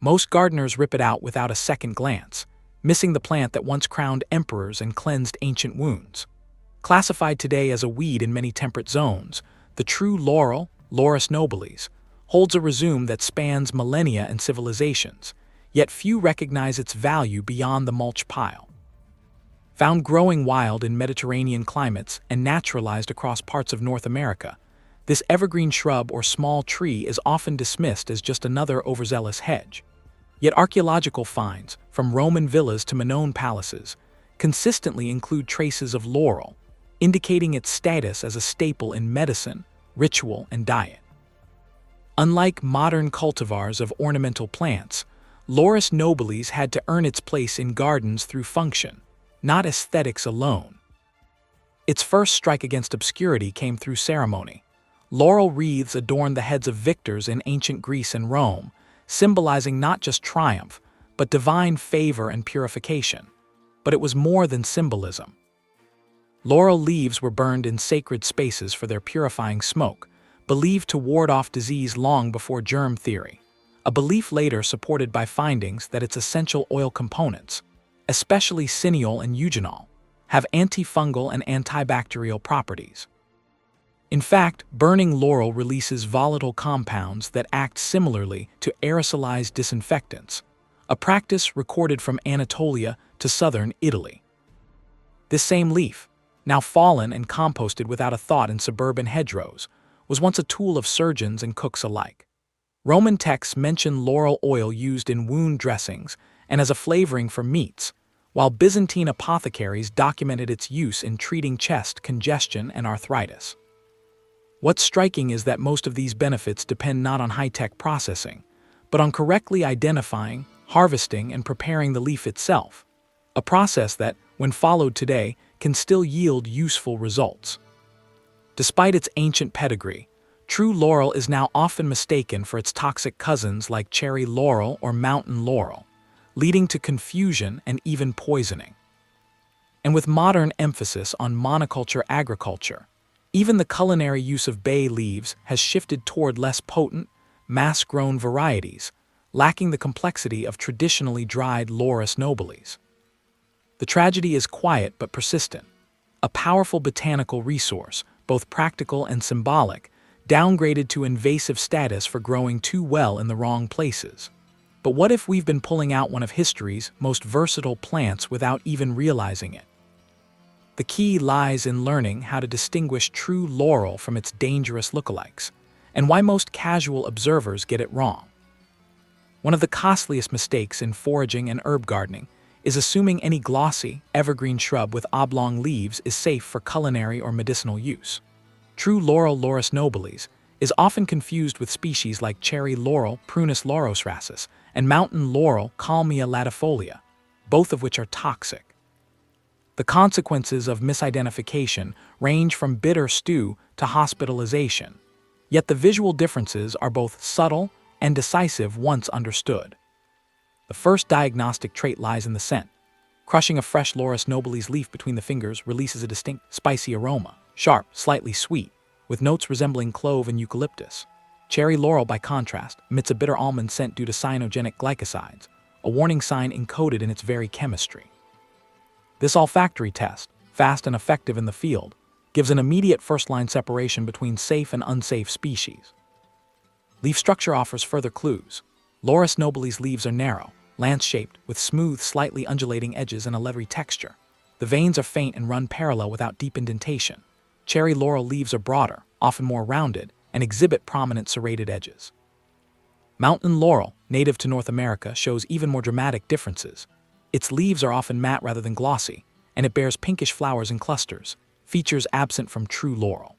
Most gardeners rip it out without a second glance, missing the plant that once crowned emperors and cleansed ancient wounds. Classified today as a weed in many temperate zones, the true laurel, Laurus nobilis, holds a rhizome that spans millennia and civilizations, yet few recognize its value beyond the mulch pile. Found growing wild in Mediterranean climates and naturalized across parts of North America, this evergreen shrub or small tree is often dismissed as just another overzealous hedge. Yet archaeological finds, from Roman villas to Minoan palaces, consistently include traces of laurel, indicating its status as a staple in medicine, ritual, and diet. Unlike modern cultivars of ornamental plants, Laurus nobilis had to earn its place in gardens through function, not aesthetics alone. Its first strike against obscurity came through ceremony. Laurel wreaths adorned the heads of victors in ancient Greece and Rome, symbolizing not just triumph, but divine favor and purification. But it was more than symbolism. Laurel leaves were burned in sacred spaces for their purifying smoke, believed to ward off disease long before germ theory, a belief later supported by findings that its essential oil components, especially cineol and eugenol, have antifungal and antibacterial properties. In fact, burning laurel releases volatile compounds that act similarly to aerosolized disinfectants, a practice recorded from Anatolia to southern Italy. This same leaf, now fallen and composted without a thought in suburban hedgerows, was once a tool of surgeons and cooks alike. Roman texts mention laurel oil used in wound dressings and as a flavoring for meats, while Byzantine apothecaries documented its use in treating chest congestion and arthritis. What's striking is that most of these benefits depend not on high-tech processing, but on correctly identifying, harvesting, and preparing the leaf itself, a process that, when followed today, can still yield useful results. Despite its ancient pedigree, true laurel is now often mistaken for its toxic cousins like cherry laurel or mountain laurel, leading to confusion and even poisoning. And with modern emphasis on monoculture agriculture, even the culinary use of bay leaves has shifted toward less potent, mass-grown varieties, lacking the complexity of traditionally dried Laurus nobilis. The tragedy is quiet but persistent, a powerful botanical resource, both practical and symbolic, downgraded to invasive status for growing too well in the wrong places. But what if we've been pulling out one of history's most versatile plants without even realizing it? The key lies in learning how to distinguish true laurel from its dangerous lookalikes, and why most casual observers get it wrong. One of the costliest mistakes in foraging and herb gardening is assuming any glossy, evergreen shrub with oblong leaves is safe for culinary or medicinal use. True laurel Laurus nobilis is often confused with species like cherry laurel Prunus laurosracis and mountain laurel Kalmia latifolia, both of which are toxic. The consequences of misidentification range from bitter stew to hospitalization, yet the visual differences are both subtle and decisive once understood. The first diagnostic trait lies in the scent. Crushing a fresh Laurus nobilis leaf between the fingers releases a distinct, spicy aroma, sharp, slightly sweet, with notes resembling clove and eucalyptus. Cherry laurel, by contrast, emits a bitter almond scent due to cyanogenic glycosides, a warning sign encoded in its very chemistry. This olfactory test, fast and effective in the field, gives an immediate first-line separation between safe and unsafe species. Leaf structure offers further clues. Laurus nobilis leaves are narrow, lance-shaped, with smooth, slightly undulating edges and a leathery texture. The veins are faint and run parallel without deep indentation. Cherry laurel leaves are broader, often more rounded, and exhibit prominent serrated edges. Mountain laurel, native to North America, shows even more dramatic differences. Its leaves are often matte rather than glossy, and it bears pinkish flowers in clusters, features absent from true laurel.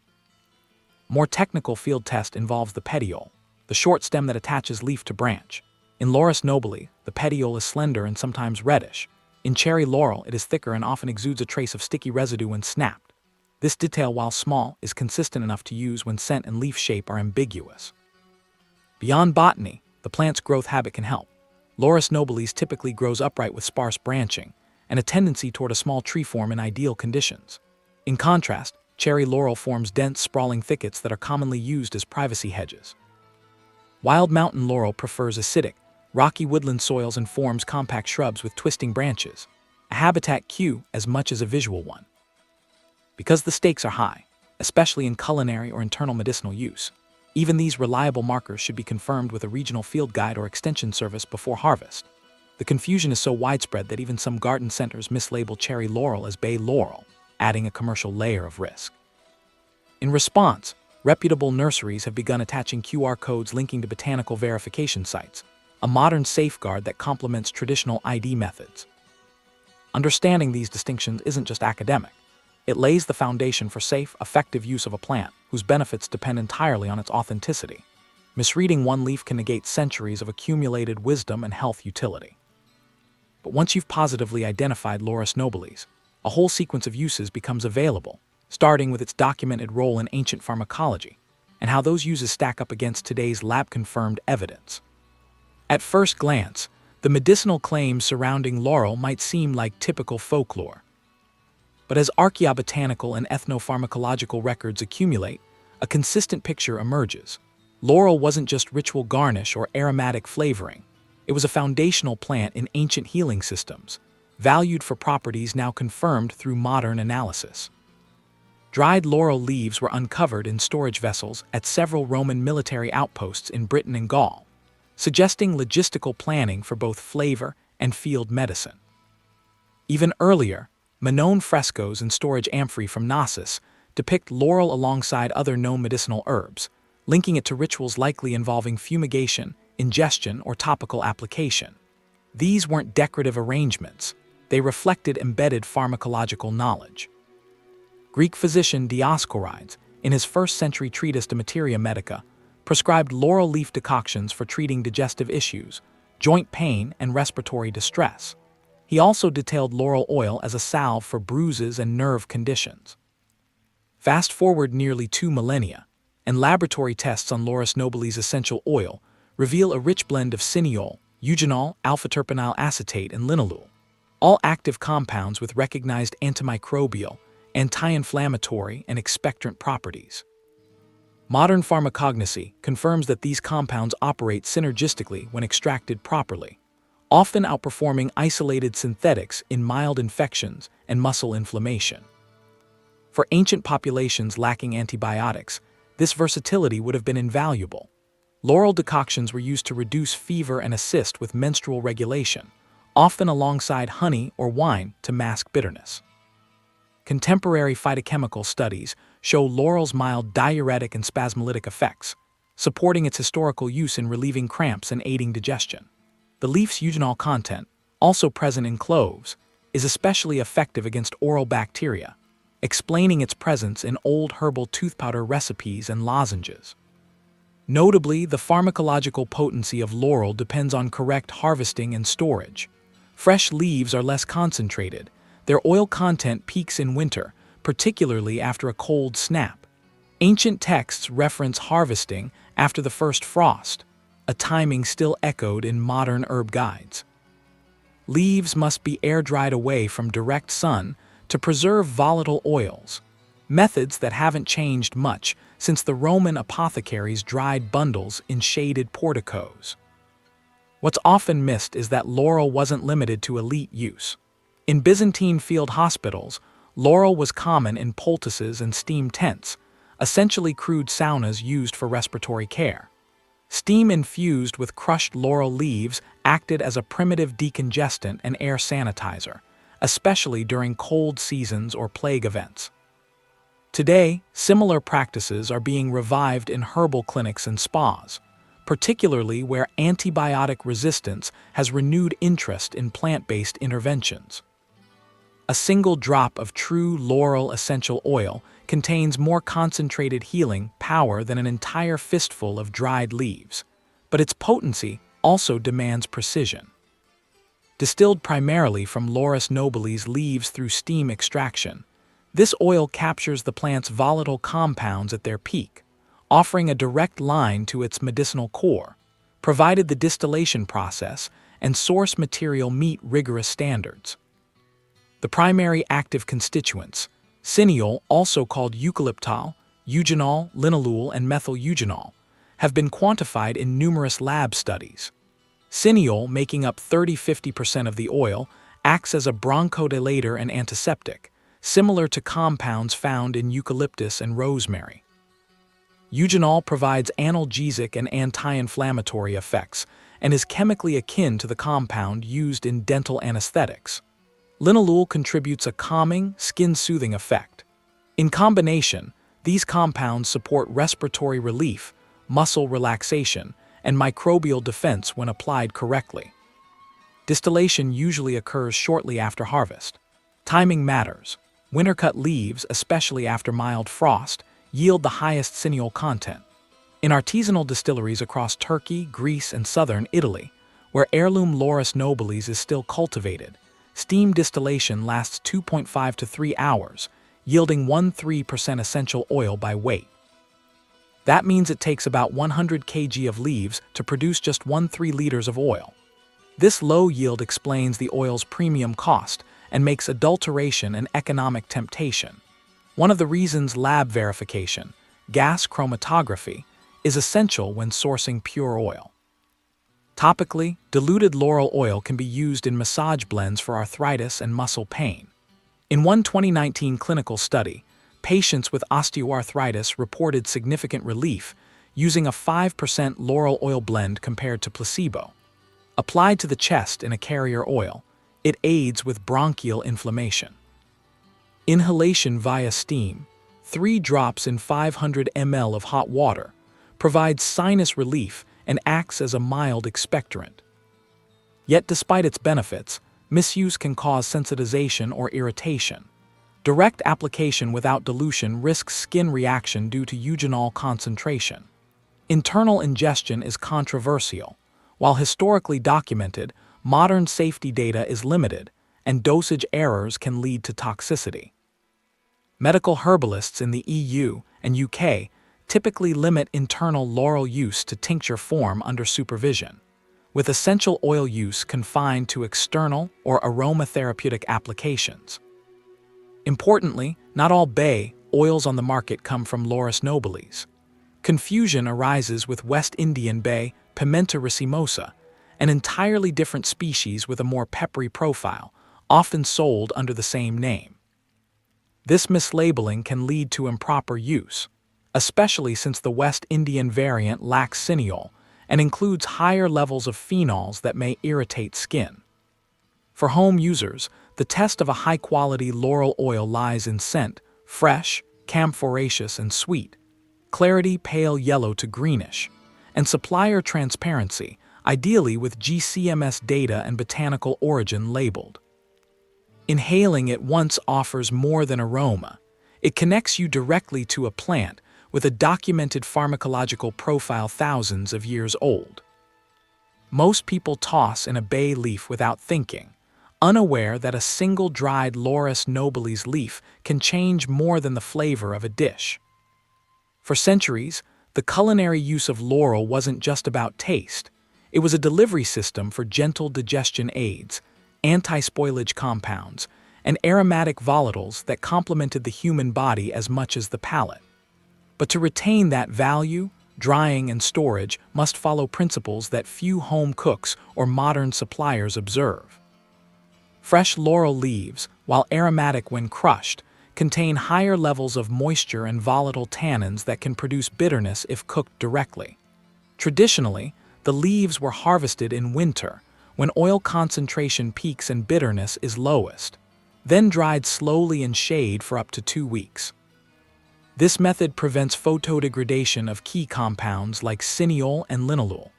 More technical field test involves the petiole, the short stem that attaches leaf to branch. In Laurus nobili, the petiole is slender and sometimes reddish. In cherry laurel, it is thicker and often exudes a trace of sticky residue when snapped. This detail, while small, is consistent enough to use when scent and leaf shape are ambiguous. Beyond botany, the plant's growth habit can help. Laurus nobilis typically grows upright with sparse branching, and a tendency toward a small tree form in ideal conditions. In contrast, cherry laurel forms dense, sprawling thickets that are commonly used as privacy hedges. Wild mountain laurel prefers acidic, rocky woodland soils and forms compact shrubs with twisting branches, a habitat cue as much as a visual one. Because the stakes are high, especially in culinary or internal medicinal use, even these reliable markers should be confirmed with a regional field guide or extension service before harvest. The confusion is so widespread that even some garden centers mislabel cherry laurel as bay laurel, adding a commercial layer of risk. In response, reputable nurseries have begun attaching QR codes linking to botanical verification sites, a modern safeguard that complements traditional ID methods. Understanding these distinctions isn't just academic. It lays the foundation for safe, effective use of a plant whose benefits depend entirely on its authenticity. Misreading one leaf can negate centuries of accumulated wisdom and health utility. But once you've positively identified Laurus nobilis, a whole sequence of uses becomes available, starting with its documented role in ancient pharmacology, and how those uses stack up against today's lab-confirmed evidence. At first glance, the medicinal claims surrounding laurel might seem like typical folklore. But as archaeobotanical and ethnopharmacological records accumulate, a consistent picture emerges. Laurel wasn't just ritual garnish or aromatic flavoring. It was a foundational plant in ancient healing systems, valued for properties now confirmed through modern analysis. Dried laurel leaves were uncovered in storage vessels at several Roman military outposts in Britain and Gaul, suggesting logistical planning for both flavor and field medicine. Even earlier, Minoan frescoes and storage amphorae from Knossos depict laurel alongside other known medicinal herbs, linking it to rituals likely involving fumigation, ingestion, or topical application. These weren't decorative arrangements. They reflected embedded pharmacological knowledge. Greek physician Dioscorides, in his 1st century treatise De Materia Medica, prescribed laurel leaf decoctions for treating digestive issues, joint pain, and respiratory distress. He also detailed laurel oil as a salve for bruises and nerve conditions. Fast forward nearly 2 millennia, and laboratory tests on Laurus nobilis essential oil reveal a rich blend of cineol, eugenol, alpha-terpinyl acetate, and linalool, all active compounds with recognized antimicrobial, anti-inflammatory, and expectorant properties. Modern pharmacognosy confirms that these compounds operate synergistically when extracted properly, often outperforming isolated synthetics in mild infections and muscle inflammation. For ancient populations lacking antibiotics, this versatility would have been invaluable. Laurel decoctions were used to reduce fever and assist with menstrual regulation, often alongside honey or wine to mask bitterness. Contemporary phytochemical studies show laurel's mild diuretic and spasmolytic effects, supporting its historical use in relieving cramps and aiding digestion. The leaf's eugenol content, also present in cloves, is especially effective against oral bacteria, explaining its presence in old herbal tooth powder recipes and lozenges. Notably, the pharmacological potency of laurel depends on correct harvesting and storage. Fresh leaves are less concentrated. Their oil content peaks in winter, particularly after a cold snap. Ancient texts reference harvesting after the first frost, a timing still echoed in modern herb guides. Leaves must be air-dried away from direct sun to preserve volatile oils, methods that haven't changed much since the Roman apothecaries dried bundles in shaded porticos. What's often missed is that laurel wasn't limited to elite use. In Byzantine field hospitals, laurel was common in poultices and steam tents, essentially crude saunas used for respiratory care. Steam infused with crushed laurel leaves acted as a primitive decongestant and air sanitizer, especially during cold seasons or plague events. Today, similar practices are being revived in herbal clinics and spas, particularly where antibiotic resistance has renewed interest in plant-based interventions. A single drop of true laurel essential oil contains more concentrated healing power than an entire fistful of dried leaves, but its potency also demands precision. Distilled primarily from Laurus nobilis leaves through steam extraction, this oil captures the plant's volatile compounds at their peak, offering a direct line to its medicinal core, provided the distillation process and source material meet rigorous standards. The primary active constituents, cineol, also called eucalyptol, eugenol, linalool, and methyl eugenol, have been quantified in numerous lab studies. Cineol, making up 30–50% of the oil, acts as a bronchodilator and antiseptic, similar to compounds found in eucalyptus and rosemary. Eugenol provides analgesic and anti-inflammatory effects and is chemically akin to the compound used in dental anesthetics. Linalool contributes a calming, skin-soothing effect. In combination, these compounds support respiratory relief, muscle relaxation, and microbial defense when applied correctly. Distillation usually occurs shortly after harvest. Timing matters. Winter-cut leaves, especially after mild frost, yield the highest cineol content. In artisanal distilleries across Turkey, Greece, and southern Italy, where heirloom Laurus nobilis is still cultivated, steam distillation lasts 2.5 to 3 hours, yielding 1–3% essential oil by weight. That means it takes about 100 kg of leaves to produce just 1–3 liters of oil. This low yield explains the oil's premium cost and makes adulteration an economic temptation. One of the reasons lab verification, gas chromatography, is essential when sourcing pure oil. Topically, diluted laurel oil can be used in massage blends for arthritis and muscle pain. In one 2019 clinical study, patients with osteoarthritis reported significant relief using a 5% laurel oil blend compared to placebo. Applied to the chest in a carrier oil, it aids with bronchial inflammation. Inhalation via steam, 3 drops in 500 ml of hot water, provides sinus relief and acts as a mild expectorant. Yet despite its benefits, misuse can cause sensitization or irritation. Direct application without dilution risks skin reaction due to eugenol concentration. Internal ingestion is controversial. While historically documented, modern safety data is limited, and dosage errors can lead to toxicity. Medical herbalists in the EU and UK typically limit internal laurel use to tincture form under supervision, with essential oil use confined to external or aromatherapeutic applications. Importantly, not all bay oils on the market come from Laurus nobilis. Confusion arises with West Indian bay Pimenta racemosa, an entirely different species with a more peppery profile, often sold under the same name. This mislabeling can lead to improper use, especially since the West Indian variant lacks cineol and includes higher levels of phenols that may irritate skin. For home users, the test of a high-quality laurel oil lies in scent, fresh, camphoraceous, and sweet, clarity pale yellow to greenish, and supplier transparency, ideally with GCMS data and botanical origin labeled. Inhaling it once offers more than aroma. It connects you directly to a plant with a documented pharmacological profile thousands of years old. Most people toss in a bay leaf without thinking, unaware that a single dried Laurus nobilis leaf can change more than the flavor of a dish. For centuries, the culinary use of laurel wasn't just about taste. It was a delivery system for gentle digestion aids, anti-spoilage compounds, and aromatic volatiles that complemented the human body as much as the palate. But to retain that value, drying and storage must follow principles that few home cooks or modern suppliers observe. Fresh laurel leaves, while aromatic when crushed, contain higher levels of moisture and volatile tannins that can produce bitterness if cooked directly. Traditionally, the leaves were harvested in winter, when oil concentration peaks and bitterness is lowest, then dried slowly in shade for up to 2 weeks. This method prevents photodegradation of key compounds like cineol and linalool.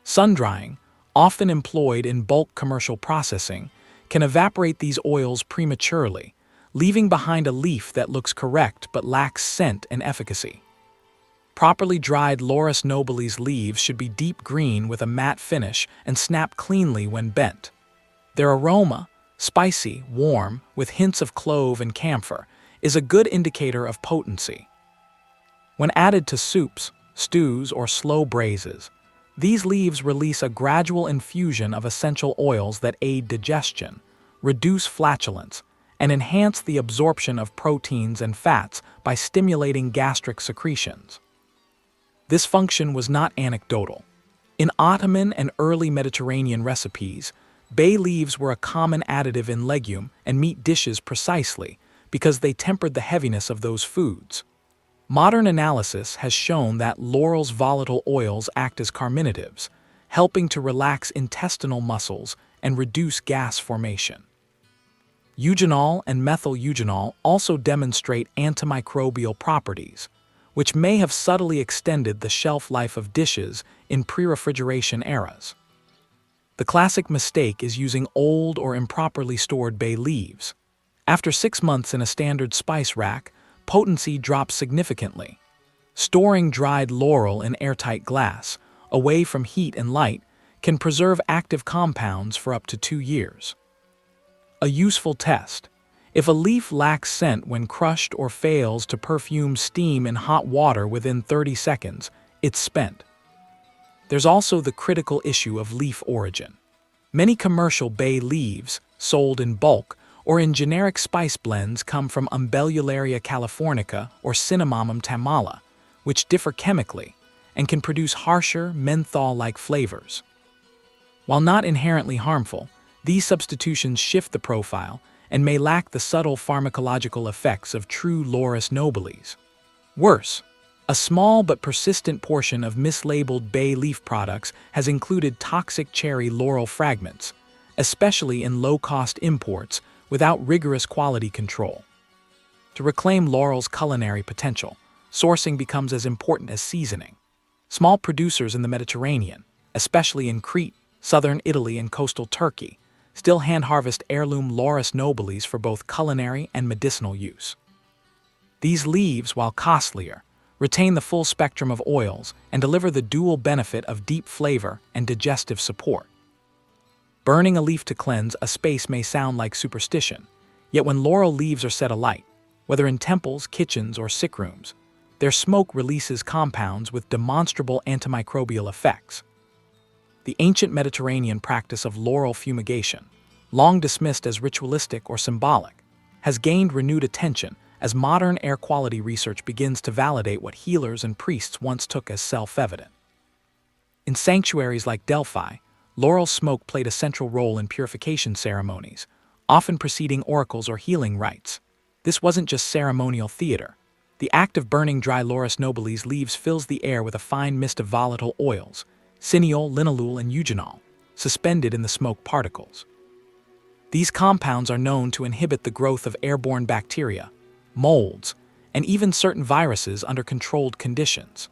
Sun-drying, often employed in bulk commercial processing, can evaporate these oils prematurely, leaving behind a leaf that looks correct but lacks scent and efficacy. Properly dried Laurus nobilis leaves should be deep green with a matte finish and snap cleanly when bent. Their aroma, spicy, warm, with hints of clove and camphor, is a good indicator of potency. When added to soups, stews, or slow braises, these leaves release a gradual infusion of essential oils that aid digestion, reduce flatulence, and enhance the absorption of proteins and fats by stimulating gastric secretions. This function was not anecdotal. In Ottoman and early Mediterranean recipes, bay leaves were a common additive in legume and meat dishes precisely because they tempered the heaviness of those foods. Modern analysis has shown that laurel's volatile oils act as carminatives, helping to relax intestinal muscles and reduce gas formation. Eugenol and methyl eugenol also demonstrate antimicrobial properties, which may have subtly extended the shelf life of dishes in pre-refrigeration eras. The classic mistake is using old or improperly stored bay leaves. After 6 months in a standard spice rack, potency drops significantly. Storing dried laurel in airtight glass, away from heat and light, can preserve active compounds for up to 2 years. A useful test: if a leaf lacks scent when crushed or fails to perfume steam in hot water within 30 seconds, it's spent. There's also the critical issue of leaf origin. Many commercial bay leaves, sold in bulk or in generic spice blends, come from Umbellularia californica or Cinnamomum tamala, which differ chemically and can produce harsher, menthol-like flavors. While not inherently harmful, these substitutions shift the profile and may lack the subtle pharmacological effects of true Laurus nobilis. Worse, a small but persistent portion of mislabeled bay leaf products has included toxic cherry laurel fragments, especially in low-cost imports without rigorous quality control. To reclaim laurel's culinary potential, sourcing becomes as important as seasoning. Small producers in the Mediterranean, especially in Crete, southern Italy, and coastal Turkey, still hand-harvest heirloom Laurus nobilis for both culinary and medicinal use. These leaves, while costlier, retain the full spectrum of oils and deliver the dual benefit of deep flavor and digestive support. Burning a leaf to cleanse a space may sound like superstition, yet when laurel leaves are set alight, whether in temples, kitchens, or sick rooms, their smoke releases compounds with demonstrable antimicrobial effects. The ancient Mediterranean practice of laurel fumigation, long dismissed as ritualistic or symbolic, has gained renewed attention as modern air quality research begins to validate what healers and priests once took as self-evident. In sanctuaries like Delphi, laurel smoke played a central role in purification ceremonies, often preceding oracles or healing rites. This wasn't just ceremonial theater. The act of burning dry Laurus nobilis leaves fills the air with a fine mist of volatile oils, cineol, linalool, and eugenol, suspended in the smoke particles. These compounds are known to inhibit the growth of airborne bacteria, molds, and even certain viruses under controlled conditions.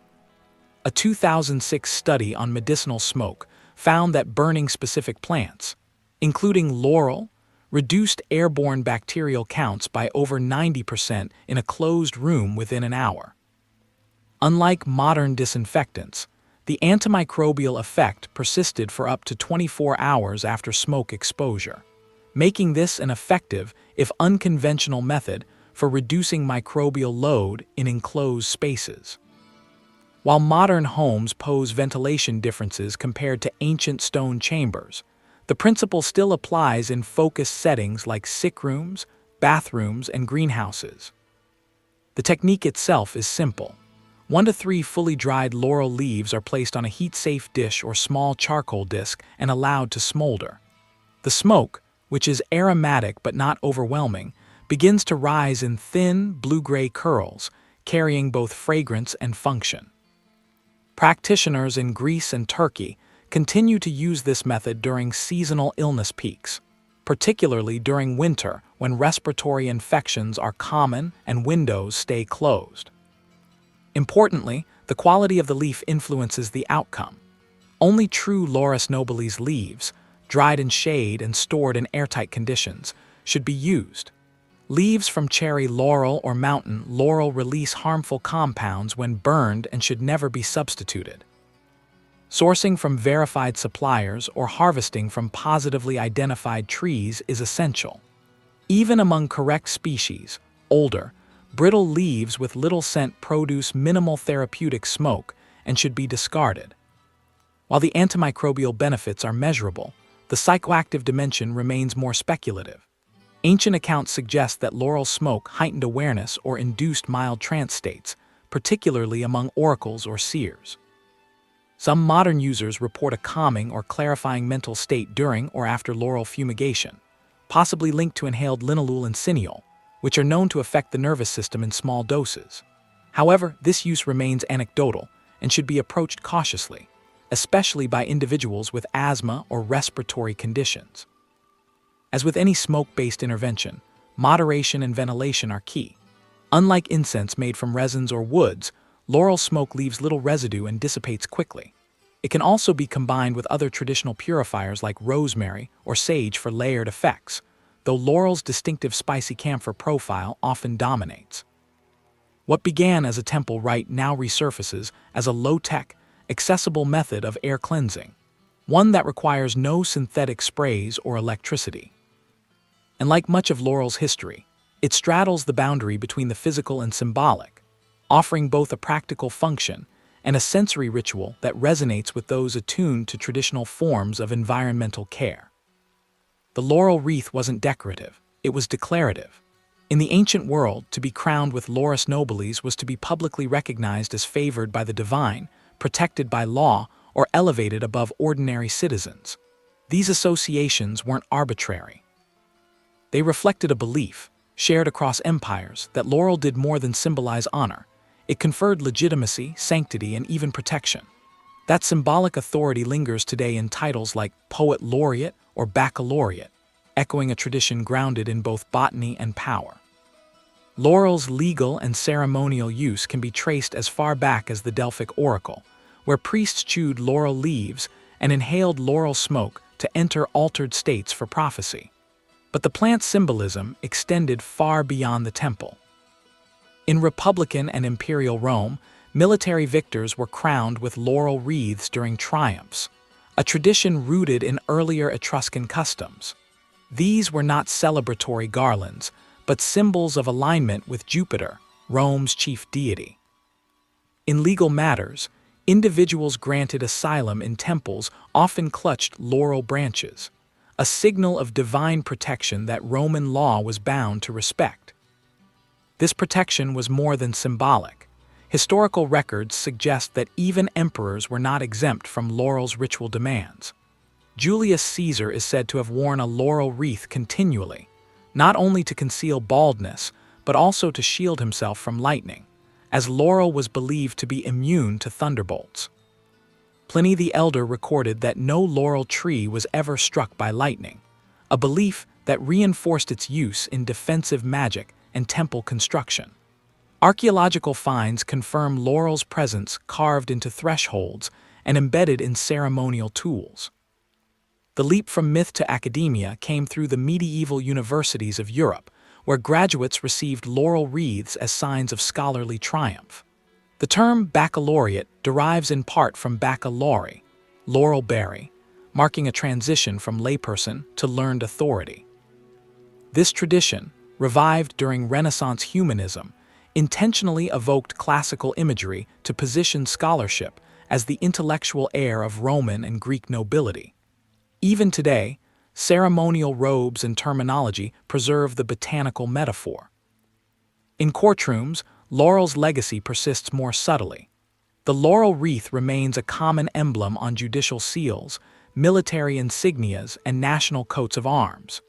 A 2006 study on medicinal smoke found that burning specific plants, including laurel, reduced airborne bacterial counts by over 90% in a closed room within an hour. Unlike modern disinfectants, the antimicrobial effect persisted for up to 24 hours after smoke exposure, making this an effective, if unconventional, method for reducing microbial load in enclosed spaces. While modern homes pose ventilation differences compared to ancient stone chambers, the principle still applies in focused settings like sick rooms, bathrooms, and greenhouses. The technique itself is simple. 1 to 3 fully dried laurel leaves are placed on a heat-safe dish or small charcoal disc and allowed to smolder. The smoke, which is aromatic but not overwhelming, begins to rise in thin, blue-gray curls, carrying both fragrance and function. Practitioners in Greece and Turkey continue to use this method during seasonal illness peaks, particularly during winter when respiratory infections are common and windows stay closed. Importantly, the quality of the leaf influences the outcome. Only true Laurus nobilis leaves, dried in shade and stored in airtight conditions, should be used. Leaves from cherry laurel or mountain laurel release harmful compounds when burned and should never be substituted. Sourcing from verified suppliers or harvesting from positively identified trees is essential. Even among correct species, older, brittle leaves with little scent produce minimal therapeutic smoke and should be discarded. While the antimicrobial benefits are measurable, the psychoactive dimension remains more speculative. Ancient accounts suggest that laurel smoke heightened awareness or induced mild trance states, particularly among oracles or seers. Some modern users report a calming or clarifying mental state during or after laurel fumigation, possibly linked to inhaled linalool and cineol, which are known to affect the nervous system in small doses. However, this use remains anecdotal and should be approached cautiously, especially by individuals with asthma or respiratory conditions. As with any smoke-based intervention, moderation and ventilation are key. Unlike incense made from resins or woods, laurel smoke leaves little residue and dissipates quickly. It can also be combined with other traditional purifiers like rosemary or sage for layered effects, though laurel's distinctive spicy camphor profile often dominates. What began as a temple rite now resurfaces as a low-tech, accessible method of air cleansing, one that requires no synthetic sprays or electricity. And like much of laurel's history, it straddles the boundary between the physical and symbolic, offering both a practical function and a sensory ritual that resonates with those attuned to traditional forms of environmental care. The laurel wreath wasn't decorative, it was declarative. In the ancient world, to be crowned with Laurus nobilis was to be publicly recognized as favored by the divine, protected by law, or elevated above ordinary citizens. These associations weren't arbitrary. They reflected a belief, shared across empires, that laurel did more than symbolize honor. It conferred legitimacy, sanctity, and even protection. That symbolic authority lingers today in titles like Poet Laureate or Baccalaureate, echoing a tradition grounded in both botany and power. Laurel's legal and ceremonial use can be traced as far back as the Delphic Oracle, where priests chewed laurel leaves and inhaled laurel smoke to enter altered states for prophecy. But the plant's symbolism extended far beyond the temple. In Republican and Imperial Rome, military victors were crowned with laurel wreaths during triumphs, a tradition rooted in earlier Etruscan customs. These were not celebratory garlands, but symbols of alignment with Jupiter, Rome's chief deity. In legal matters, individuals granted asylum in temples often clutched laurel branches, a signal of divine protection that Roman law was bound to respect. This protection was more than symbolic. Historical records suggest that even emperors were not exempt from laurel's ritual demands. Julius Caesar is said to have worn a laurel wreath continually, not only to conceal baldness, but also to shield himself from lightning, as laurel was believed to be immune to thunderbolts. Pliny the Elder recorded that no laurel tree was ever struck by lightning, a belief that reinforced its use in defensive magic and temple construction. Archaeological finds confirm laurel's presence carved into thresholds and embedded in ceremonial tools. The leap from myth to academia came through the medieval universities of Europe, where graduates received laurel wreaths as signs of scholarly triumph. The term baccalaureate derives in part from baccalaureate, laurel berry, marking a transition from layperson to learned authority. This tradition, revived during Renaissance humanism, intentionally evoked classical imagery to position scholarship as the intellectual heir of Roman and Greek nobility. Even today, ceremonial robes and terminology preserve the botanical metaphor. In courtrooms, laurel's legacy persists more subtly. The laurel wreath remains a common emblem on judicial seals, military insignias, and national coats of arms.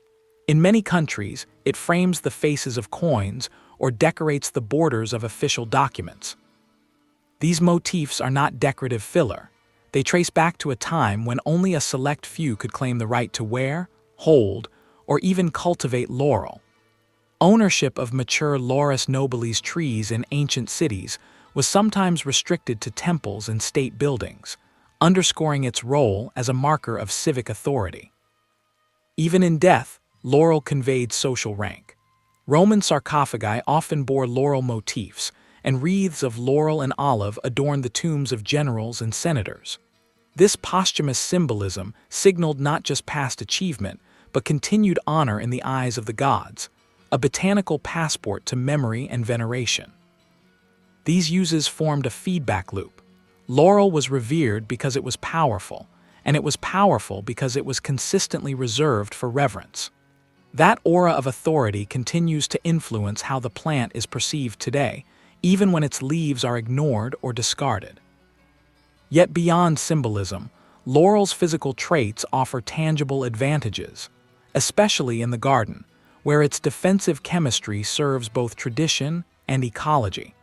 In many countries, it frames the faces of coins or decorates the borders of official documents. These motifs are not decorative filler. They trace back to a time when only a select few could claim the right to wear, hold, or even cultivate laurel. Ownership of mature Laurus nobilis trees in ancient cities was sometimes restricted to temples and state buildings, underscoring its role as a marker of civic authority. Even in death, laurel conveyed social rank. Roman sarcophagi often bore laurel motifs, and wreaths of laurel and olive adorned the tombs of generals and senators. This posthumous symbolism signaled not just past achievement, but continued honor in the eyes of the gods, a botanical passport to memory and veneration. These uses formed a feedback loop. Laurel was revered because it was powerful, and it was powerful because it was consistently reserved for reverence. That aura of authority continues to influence how the plant is perceived today, even when its leaves are ignored or discarded. Yet beyond symbolism, laurel's physical traits offer tangible advantages, especially in the garden, where its defensive chemistry serves both tradition and ecology.